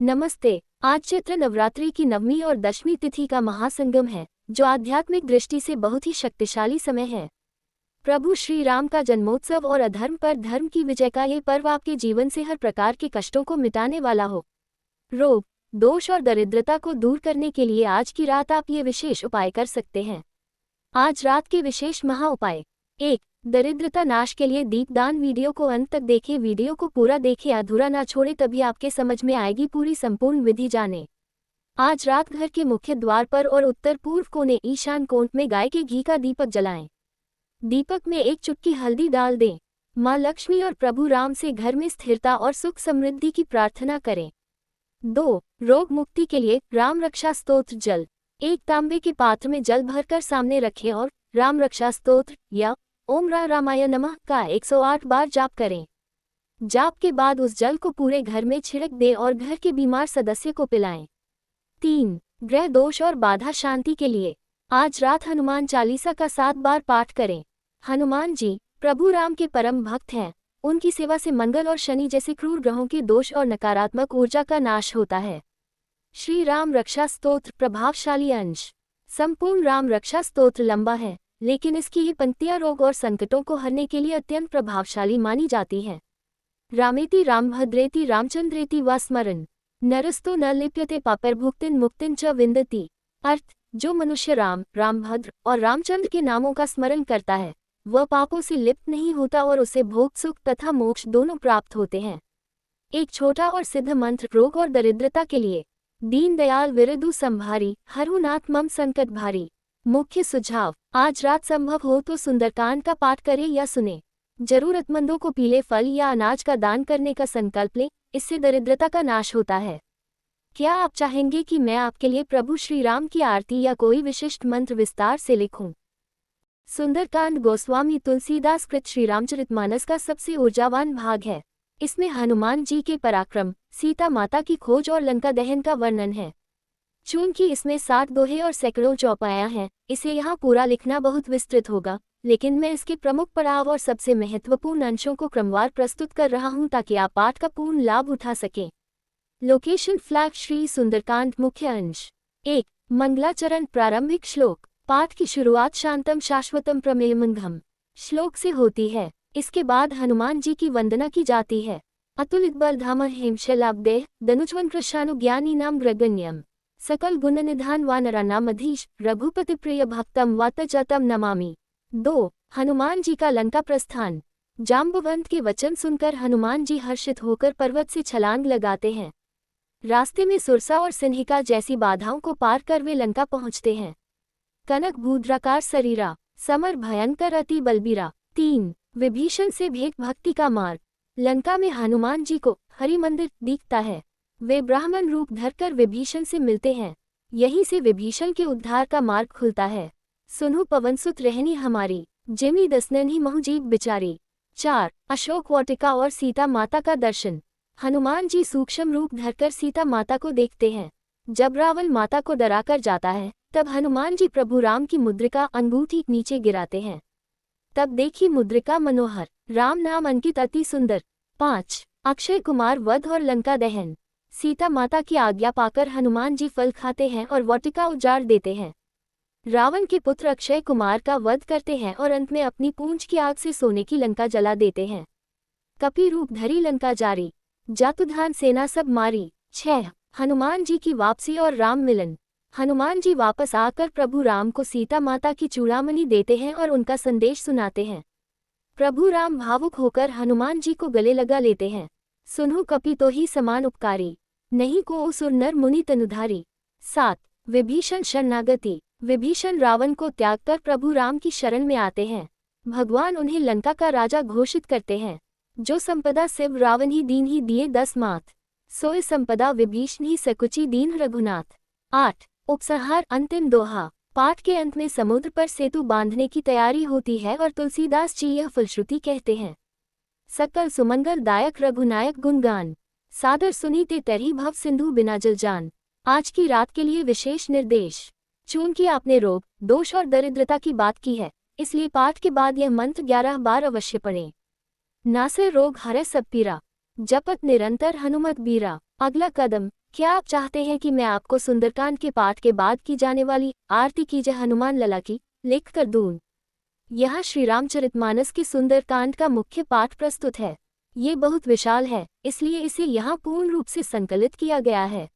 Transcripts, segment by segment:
नमस्ते। आज चैत्र नवरात्रि की 9वीं और 10वीं तिथि का महासंगम है, जो आध्यात्मिक दृष्टि से बहुत ही शक्तिशाली समय है। प्रभु श्री राम का जन्मोत्सव और अधर्म पर धर्म की विजय का ये पर्व आपके जीवन से हर प्रकार के कष्टों को मिटाने वाला हो। रोग, दोष और दरिद्रता को दूर करने के लिए आज की रात आप ये विशेष उपाय कर सकते हैं। आज रात के विशेष महा उपाय। 1. दरिद्रता नाश के लिए दीपदान। वीडियो को अंत तक देखें। वीडियो को पूरा देखें, अधूरा ना छोड़े, तभी आपके समझ में आएगी पूरी संपूर्ण विधि जाने। आज रात घर के मुख्य द्वार पर और उत्तर पूर्व कोने ईशान कोण में गाय के घी का दीपक जलाएं। दीपक में 1 चुटकी हल्दी डाल दें। माँ लक्ष्मी और प्रभु राम से घर में स्थिरता और सुख समृद्धि की प्रार्थना करें। 2. रोग मुक्ति के लिए राम रक्षा स्तोत्र जल। 1 तांबे के पात्र में जल भरकर सामने रखें और राम रक्षा स्तोत्र या ओम रामाय नमः का 108 बार जाप करें। जाप के बाद उस जल को पूरे घर में छिड़क दें और घर के बीमार सदस्य को पिलाएं। 3. ग्रह दोष और बाधा शांति के लिए आज रात हनुमान चालीसा का 7 बार पाठ करें। हनुमान जी प्रभु राम के परम भक्त हैं। उनकी सेवा से मंगल और शनि जैसे क्रूर ग्रहों के दोष और नकारात्मक ऊर्जा का नाश होता है। श्री राम रक्षा स्तोत्र प्रभावशाली अंश। संपूर्ण राम रक्षा स्तोत्र लंबा है, लेकिन इसकी ये पंक्तियां रोग और संकटों को हरने के लिए अत्यंत प्रभावशाली मानी जाती हैं। रामेति रामभद्रेति रामचंद्रेति वा स्मरन् नरस्तो न लिप्यते पापैर्भुक्तिं मुक्तिं च विन्दति। अर्थ, जो मनुष्य राम, रामभद्र और रामचंद्र के नामों का स्मरण करता है, वह पापों से लिप्त नहीं होता और उसे भोग सुख तथा मोक्ष दोनों प्राप्त होते हैं। एक छोटा और सिद्ध मंत्र रोग और दरिद्रता के लिए। दीन दयाल विरधु संभारी, हरहु नाथ मम संकट भारी। मुख्य सुझाव, आज रात संभव हो तो सुंदरकांड का पाठ करें या सुने। जरूरतमंदों को पीले फल या अनाज का दान करने का संकल्प लें, इससे दरिद्रता का नाश होता है। क्या आप चाहेंगे कि मैं आपके लिए प्रभु श्री राम की आरती या कोई विशिष्ट मंत्र विस्तार से लिखूं? सुंदरकांड गोस्वामी तुलसीदास कृत श्री रामचरितमानस का सबसे ऊर्जावान भाग है। इसमें हनुमान जी के पराक्रम, सीता माता की खोज और लंका दहन का वर्णन है। चूंकि इसमें 60 दोहे और सैकड़ों चौपाया हैं, इसे यहाँ पूरा लिखना बहुत विस्तृत होगा, लेकिन मैं इसके प्रमुख पड़ाव और सबसे महत्वपूर्ण अंशों को क्रमवार प्रस्तुत कर रहा हूँ ताकि आप पाठ का पूर्ण लाभ उठा सकें। लोकेशन फ्लैग श्री सुंदरकांड मुख्य अंश। 1. मंगलाचरण प्रारंभिक श्लोक। पाठ की शुरुआत शांतम शाश्वतम प्रमेयमंगम श्लोक से होती है। इसके बाद हनुमान जी की वंदना की जाती है। अतुलित बलधाम हेमशलाब्देह दनुज्वन कृशानुज्ञानी नाम ग्रगण्यम सकल गुण निधान वानरानामधीश रघुपति प्रिय भक्तम वातजतम नमामि। 2. हनुमान जी का लंका प्रस्थान। जाम्बवंत के वचन सुनकर हनुमान जी हर्षित होकर पर्वत से छलांग लगाते हैं। रास्ते में सुरसा और सिंहिका जैसी बाधाओं को पार कर वे लंका पहुंचते हैं। कनक भूद्राकार शरीरा, समर भयंकर अति बलबीरा। 3. विभीषण से भेंट भक्ति का मार्ग। लंका में हनुमान जी को हरि मंदिर दिखता है। वे ब्राह्मण रूप धरकर विभीषण से मिलते हैं। यहीं से विभीषण के उद्धार का मार्ग खुलता है। सुनो पवनसुत रहनी हमारी, जिमी दसनन ही महजीब बिचारी। 4. अशोक वाटिका और सीता माता का दर्शन। हनुमान जी सूक्ष्म रूप धरकर सीता माता को देखते हैं। जब रावण माता को डराकर जाता है, तब हनुमान जी प्रभु राम की मुद्रिका अंगूठी नीचे गिराते हैं। तब देखी मुद्रिका मनोहर, राम नाम अंकित अति सुंदर। 5. अक्षय कुमार वध और लंका दहन। सीता माता की आज्ञा पाकर हनुमान जी फल खाते हैं और वाटिका उजाड़ देते हैं। रावण के पुत्र अक्षय कुमार का वध करते हैं और अंत में अपनी पूंछ की आग से सोने की लंका जला देते हैं। कपि रूप धरी लंका जारी, जातुधान सेना सब मारी। 6. हनुमान जी की वापसी और राम मिलन। हनुमान जी वापस आकर प्रभु राम को सीता माता की चूड़ामणि देते हैं और उनका संदेश सुनाते हैं। प्रभु राम भावुक होकर हनुमान जी को गले लगा लेते हैं। सुनो कपि तो ही समान उपकारी, नहीं को असुर नर मुनि तनुधारी। 7. विभीषण शरणागति। विभीषण रावण को त्याग कर प्रभु राम की शरण में आते हैं। भगवान उन्हें लंका का राजा घोषित करते हैं। जो संपदा शिव रावण ही दीन ही दिए 10 मात, सोए संपदा विभीषण ही सकुचि दीन रघुनाथ। 8. उपसंहार अंतिम दोहा। पाठ के अंत में समुद्र पर सेतु बांधने की तैयारी होती है और तुलसीदास जी यह फलश्रुति कहते हैं। सकल सुमंगल दायक रघुनायक गुणगान, सादर सुनीते तरही भव सिंधु बिना जल जान। आज की रात के लिए विशेष निर्देश। चूंकि आपने रोग, दोष और दरिद्रता की बात की है, इसलिए पाठ के बाद यह मंत्र 11 बार अवश्य पढ़ें। नासे रोग हरे सब पीरा, जपत निरंतर हनुमत बीरा। अगला कदम, क्या आप चाहते हैं कि मैं आपको सुंदरकांड के पाठ के बाद की जाने वाली आरती की जय हनुमान लला की लिख कर दूं? यहाँ श्री रामचरितमानस के सुंदरकांड का मुख्य पाठ प्रस्तुत है। ये बहुत विशाल है, इसलिए इसे यहाँ पूर्ण रूप से संकलित किया गया है।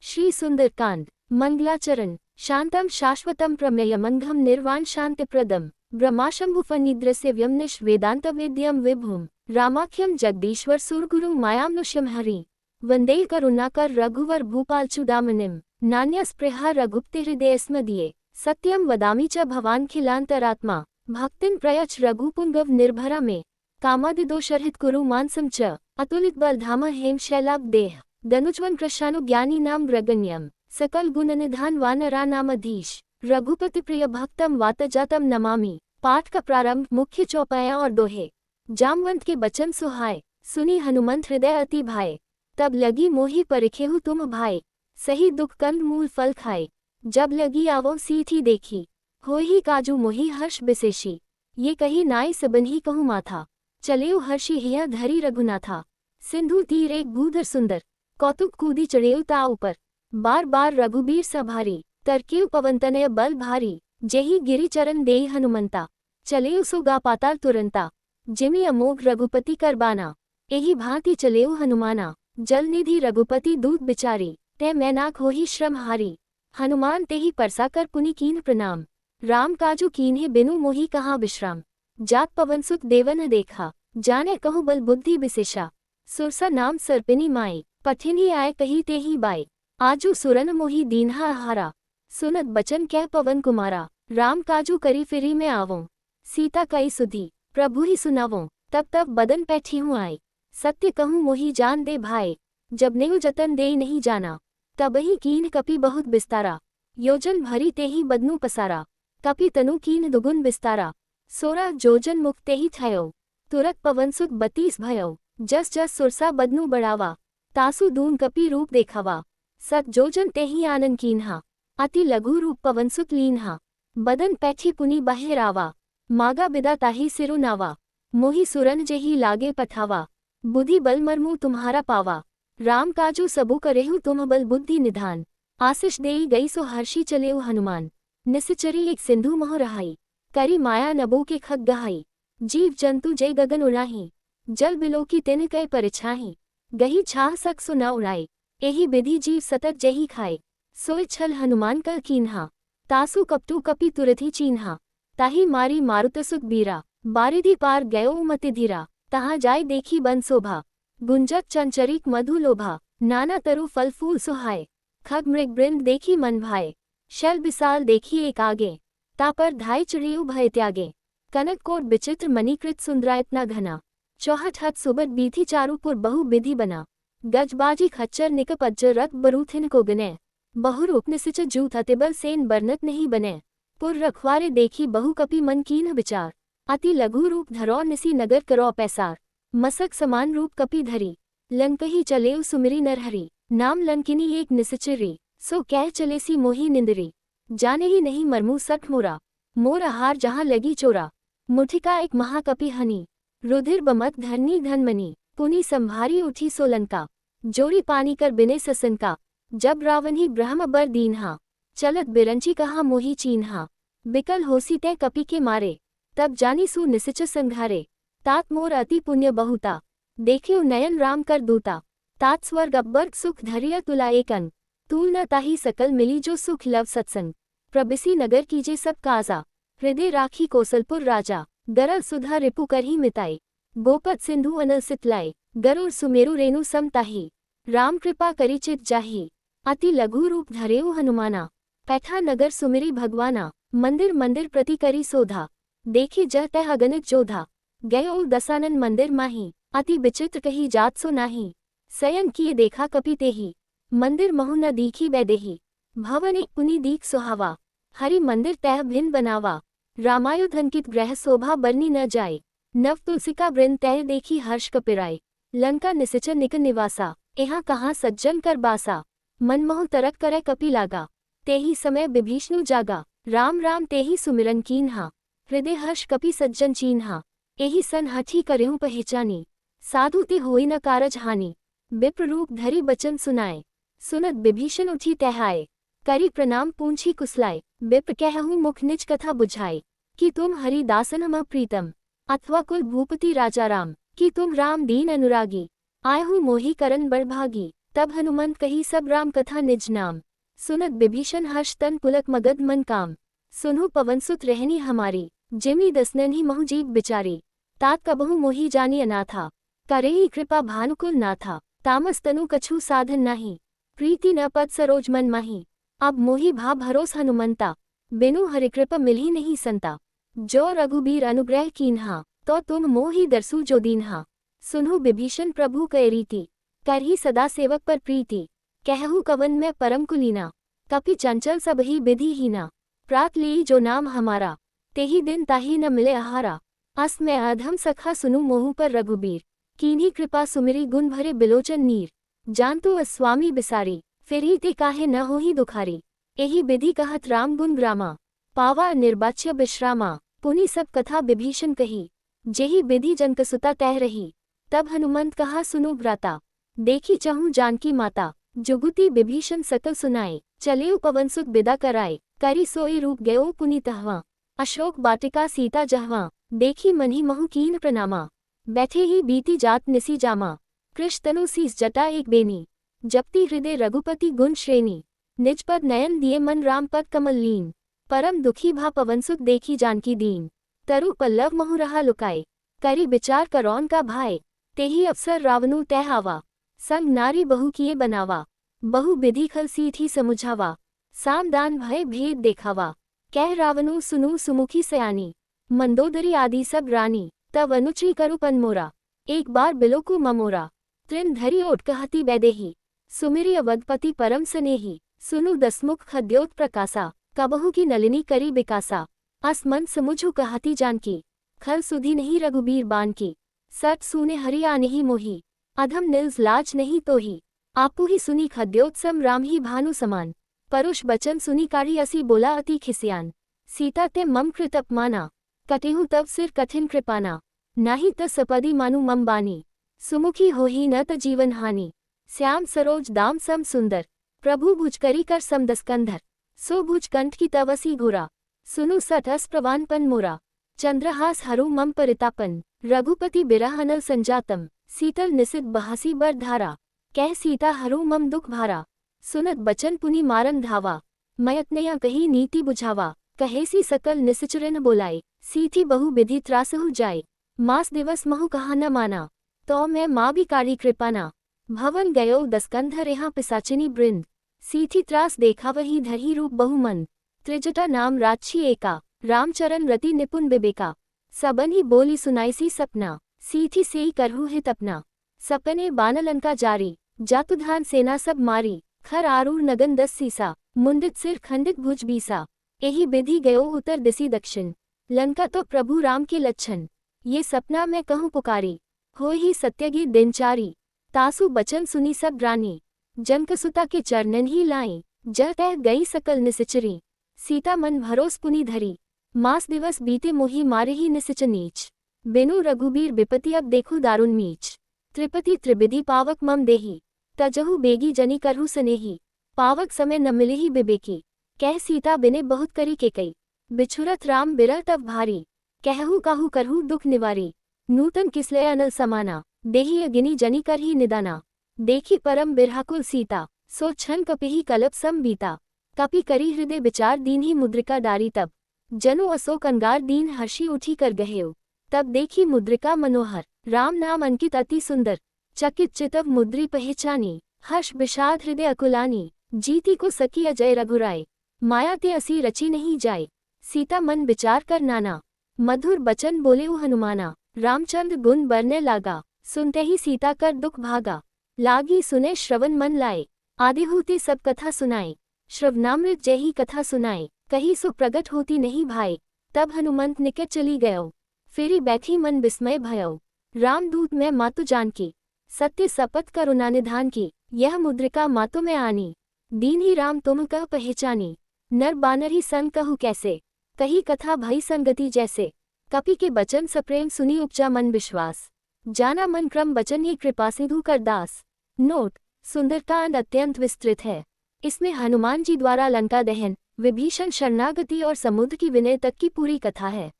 श्री सुंदरकांड। मंगलाचरण। शांतम शाश्वतम प्रमेयमंघम निर्वाण शांतिप्रदम ब्रह्माशंभुफनिद्रस्य निश वेदांत वेद्यम विभुम रामाख्यम जगदीश्वर सुरगुरु मायामनुष्यम हरि वंदे करुणाकर रघुवर भूपालचुदामनिम नान्यस्पृहा रघुप्ति हृदय स्मदीये सत्यम वदामि च भवान्खिलान्तरात्मा भक्तिं प्रयच्छ रघुपुंगव निर्भरा में कामादिदोषरहित कुरु मानसं च अतुलित बलधाम हेम शैलाभ देह दनुज्वन कृशानु ज्ञानी नाम ग्रगण्यम सकल गुण निधान वानरानामधीश रघुपति प्रिय भक्तम वातजातम नमामि। पाठ का प्रारंभ मुख्य चौपाया और दोहे। जामवंत के बचन सुहाय, सुनी हनुमंत हृदय अति भाए। तब लगी मोहि परिखेहु तुम भाई, सही दुख कंद मूल फल खाए। जब लगी आवो सीथी देखी, होहि काजू मोहि हर्ष बिसेशी। ये कही नाई सबन्ही कहूँ माथा, चलेउ हर्षि हिया धरी रघुनाथा। सिंधु तीर एक भूधर सुंदर, कौतुक कूदी चढ़ेउ ता ऊपर। बार बार रघुबीर सभारी, तरकेउ पवनतनय बल भारी। जेहि गिरि चरण देई हनुमंता, चलेउ सो गा पाताल तुरंता। जिमि अमोघ रघुपति करबाना, एहि भांति चलेउ हनुमाना। जल निधि रघुपति दूत बिचारी, तै मैनाक होहि श्रम हारी। हनुमान तेहि परसाकर पुनि कीन्ह प्रणाम, राम काजू कीन्हे बिनु मोहि कहाँ विश्राम। जात पवन सुत देवन देखा, जाने कहु बल बुद्धि बिसेषा। सुरसा नाम सर्पिनी माई, पठिनी आय कही तेहि बाई। आजू सुरन मोहि दीन्हा आहारा, सुनत बचन कह पवन कुमारा। राम काजू करी फिरी में आवों, सीता कई सुधी प्रभु ही सुनावों। तब तब बदन पैठी हूँ आई, सत्य कहूँ मोहि जान दे भाई। जब नेउ जतन दे नहीं जाना, तब ही कीन कपि बहुत बिस्तारा। योजन भरी तेहि बदनु पसारा, कपि तनु कीन दुगुन बिस्तारा। 16 जोजन मुख तेहि थयो, तुरत पवनसुत 32 भयो। जस जस सुरसा बदनु बढ़ावा, तासु दून कपि रूप देखावा। सत जोजन तेहि आनन कीन्हा, अति लघु रूप पवनसुत लीन्हा। बदन पैठी पुनि बाहिर आवा, मागा बिदा ताहि सिरु नावा। मोहि सुरन जेहि लागे पठावा, बुद्धि बल मरमु तुम्हारा पावा। राम काजू सबु करेहु तुम बल बुद्धि निधान, आशीष देई गई सो हर्षि चलेउ हनुमान। निसिचरी एक सिंधु मोह रहाई, करी माया नबो के खग गहाई। जीव जंतु जय गगन उड़ाही, जल बिलो की तिन कै परिछाही। गही छाह सक सो न उड़ाई, एहि विधि जीव सतत जही खाए। सोय छल हनुमान कल कीन्हा, तासु कपटू कपि तुरथि चीन्हा। ताहि मारी मारुतसुत बीरा, बारिधि पार गयो मति धीरा। तहाँ जाय देखी बन शोभा, गुंजत चंचरिक मधु लोभा। नाना तरु फल फूल सुहाए, खग मृग बृंद देखी मन भाए। शैल विशाल देखी एक आगे, तापर धाय चढ़ेउ भय त्यागे। कनक कोट विचित्र मणिकृत सुंदरायतना घना, चौहठ हत सुबत बीथी चारुपुर बहु विधि बना। गजबाजी खच्चर निकप अज्जर रथ बरूथिन को गने, बहुरूप निसिच जूथ अतिबल सेन बरनत नहीं बने। पुर रखवारे देखी बहु कपि मन कीन्ह विचार, अति लघु रूप धरौ निसी नगर करौ पैसार। मसक समान रूप कपि धरी, लंकही चलेउ सुमिरी नरहरि। नाम लंकिनी एक निसिचरी, सो कह चलेसी मोहि निंदरी। जाने ही नहीं मरमु सठ मोरा, मोर आहार जहाँ लगी चोरा। मुठिका एक महाकपि हनी, रुधिर बमत धरनी धनमनी। पुनि संभारी उठी सो लंका, जोरी पानी कर बिने ससनका। जब रावण ही ब्रह्म बर दीन्हा, चलत बिरंची कहा मोहि चीन्हा। बिकल होसी तै कपि के मारे, तब जानी सु निसिच संघारे। तात मोर अति पुण्य बहुता, देख्यो नयन राम कर दूता। तात स्वर्ग अब्बर्ग सुख धरिय तुला एकन, तूल न ताहि सकल मिली जो सुख लव सत्संग। प्रबिसी नगर कीजे सब काजा, हृदय राखी कौसलपुर राजा। गरल सुधा रिपु करही मिताई, गोपत सिंधु अनल सितलाई। गरुड़ सुमेरु रेणु सम ताहि, राम कृपा करी चित जाहि। अति लघु रूप धरेउ हनुमाना, पैठा नगर सुमिरी भगवाना। मंदिर मंदिर प्रति करी सोधा, देखी जह तह अगणित जोधा। गयो दसानन मंदिर माही, अति विचित्र कही जात सो नाही। सयन किए देखा कपि तेहि, मंदिर महु न दीखी बैदेही। भवन एक पुनि दीख सुहावा, हरि मंदिर तह भिन्न बनावा। रामायुध अंकित ग्रह शोभा बरनी न जाए, नव तुलसिका वृंद तह देखी हर्ष कपिराय। लंका निसिचर निक निवासा, यहाँ कहाँ सज्जन कर बासा। मनमोह तरक करे कपि लागा, तेहि समय विभीषणु जागा। राम राम तेहि सुमिरन कीन्हा, हृदय हर्ष कपि सज्जन चीन्हा। एहि सन हठी करेहु पहचानी, साधु ते होई न कारज हानि। विप्र रूप धरि बचन सुनाए, सुनत विभीषण उठी तहाए, करी प्रणाम पूंछी कुसलाए, बिप्र कहूँ मुख निज कथा बुझाए, कि तुम हरिदासन हम प्रीतम, अथवा कुल भूपति राजा राम, कि तुम राम दीन अनुरागी, आए हूँ मोहि करन बड़भागी। तब हनुमंत कही सब राम कथा निज नाम, सुनत विभीषण हर्ष तन पुलक मगध मन काम। सुनहु पवनसुत रहनी हमारी, जिमि दसनहि महु जीव बिचारी, तात कबहु मोहि जानी अनाथा, करेहि कृपा भानुकुल नाथा। तामस तनु कछु साधन नाही, प्रीति न पद सरोज मन माही, अब मोहि भा भरोस हनुमंता, बिनु हरिकृपा मिलहि नहीं संता। जो रघुबीर अनुग्रह कीन्हा, तो तुम मोहि दरसु जो दीन्हा। सुनहु विभीषण प्रभु कह रीति, करहि सदा सेवक पर प्रीति, कहु कवन मैं परम कुलीना, कपि चंचल सब ही विधि हीना। प्रात लेई जो नाम हमारा, तेहि दिन ताहि न मिले आहारा। अस मैं अधम सखा सुनु मोहु पर रघुबीर, कीन्ही कृपा सुमिरी गुण भरे बिलोचन नीर। जानतु अस स्वामी बिसारी, फिरहि ते काहे न होहि दुखारी। एहि विधि कहत राम गुण ग्रामा, पावा निर्बाच्य विश्रामा। पुनि सब कथा विभीषण कही, जेहि विधि जनकसुता तह रही। तब हनुमंत कहा सुनु भ्राता, देखी चहु जानकी माता। जुगुति विभीषण सकल सुनाए, चलेउ पवनसुत बिदा कराए। करी सोई रूप गयो पुनि तहवा, अशोक वाटिका सीता जहवा। देखी मनहि महु कीन प्रणामा, बैठे ही बीती जात निसी जामा। कृष तनु सीस जटा एक बेनी, जपति हृदय रघुपति गुण श्रेणी। निज पद नयन दिए मन राम पद कमल लीन, परम दुखी भा पवनसुत देखी जानकी दीन। तरु पल्लव महु रहा लुकाए, करी विचार करौन का भाए। तेहि अवसर रावणु तह आवा, संग नारी बहु किए बनावा। बहु विधि खल सीठी समुझावा, साम दान भय भेद देखावा। कह रावणु सुनु सुमुखी सयानी, मंदोदरी आदि सब रानी। तब अनुचरी करु पन मोरा, एक बार बिलोकु ममोरा। तृण धरी ओट कहती वैदेही, सुमिरि अवधपति परम स्नेही। सुनु दसमुख खद्योत प्रकाशा, कबहु की नलिनी करी बिकासा। अस मन समुझु कहती जानकी, खल सुधी नहीं रघुबीर बान की। सट सूने हरि आनेहि मोहि, अधम निल्स लाज नहीं तोहि। आपु ही सुनी खद्योत्सम राम ही भानु समान। परुष बचन सुनी काढ़ी असी बोला अति खिसियान। सीता ते मम कृत अपमाना, कटेहु तब सिर कठिन कृपाना। नाही त सपदी मानु मम बानी, सुमुखी होहि न त जीवन हानि। श्याम सरोज दाम सम सुंदर, प्रभु भुज करी कर सम दस्कंधर। सो भुज कंठ की तवसी घोरा, सुनु सठ अस प्रवान पन मोरा। चंद्रहास हरु मम परितापन, रघुपति बिरह अनल संजातम। शीतल निसित बहसी बर धारा, कह सीता हरु मम दुख भारा। सुनत बचन पुनि मारन धावा, मयत्नया कही नीति बुझावा। कहेसी सकल निसिचर न बोलाए, सीथी बहु विधि त्रासहु जाए। मास दिवस महु कहा न माना, तो मैं माँ भी काढ़ी कृपाना। भवन गयो दस्कंधर यहाँ पिसाचिनी वृंद, सीथी त्रास देखा वही धरही रूप बहुमन। त्रिजटा नाम राक्षी एका, रामचरण रति निपुण विवेका। सबन ही बोली सुनाईसी सपना, सीथी सेई करहु हित अपना। सपने बानलंका जारी, जातुधान सेना सब मारी। खर आरूढ़ नगन 10 सीसा, मुंडित सिर खंडित भुज बीसा। एहि विधि गयो उत्तर दिशि दक्षिण, लंका तो प्रभु राम के लक्षण। ये सपना मैं कहूँ पुकारी, होहि सत्यगी दिनचारी। तासु बचन सुनी सब रानी, जनकसुता के चरणन ही लाई। जल तह गई सकल निसिचरी, सीता मन भरोस पुनि धरी। मास दिवस बीते मोहि मारे ही निसिच नीच, बिनु रघुबीर विपति अब देखु दारुण मीच। त्रिपति त्रिविधि पावक मम देही, तजहु बेगी जनी करहु स्नेही। पावक समय न मिलहि विवेकी, कह सीता बिने बहुत करी के कई। बिछुरत राम बिरह तब भारी, कहु काहू करहु दुख निवारी। नूतन किसलय अनल समाना, देहि अगिनी जनी करही निदाना। देखी परम बिरहाकुल सीता, सो छन कपिहि कलप सम बीता। कपि करी हृदय विचार दीन्ही मुद्रिका डारी तब, जनु अशोक अंगार दीन हर्षी उठी कर गहेउ। तब देखी मुद्रिका मनोहर, राम नाम अंकित अति सुंदर। चकित चितव मुद्री पहचानी, हर्ष विषाद हृदय अकुलानी। जीती को सकी अजय रघुराय, माया ते असी रची नहीं जाए। सीता मन विचार कर नाना, मधुर बचन बोले उ हनुमाना। रामचंद्र गुण बरने लागा, सुनते ही सीता कर दुख भागा। लागी सुने श्रवण मन लाए, आदिहूति सब कथा सुनाए। श्रवणामृत जय कथा सुनाए, कही सो प्रगट होती नहीं भाए। तब हनुमंत निकट चली गयो, फिरी बैठी मन विस्मय भयो। रामदूत मैं मातु जानकी, सत्य सपत करुणा निधान की। यह मुद्रिका मातु में आनी, दीन ही राम तुम कह पहचानी। नर बानर ही संग कहु कैसे, कही कथा भई संगति जैसे। कपि के बचन सप्रेम सुनी उपजा मन विश्वास, जाना मन क्रम बचन ही कृपा सिंधु कर दास। नोट, सुंदरकांड अत्यंत विस्तृत है। इसमें हनुमान जी द्वारा लंका दहन, विभीषण शरणागति और समुद्र की विनय तक की पूरी कथा है।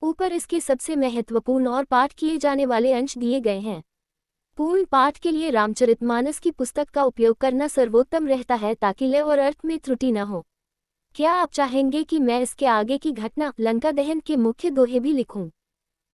ऊपर इसके सबसे महत्वपूर्ण और पाठ किए जाने वाले अंश दिए गए हैं। पूर्ण पाठ के लिए रामचरितमानस की पुस्तक का उपयोग करना सर्वोत्तम रहता है ताकि लय और अर्थ में त्रुटि न हो। क्या आप चाहेंगे कि मैं इसके आगे की घटना लंका दहन के मुख्य दोहे भी लिखूं?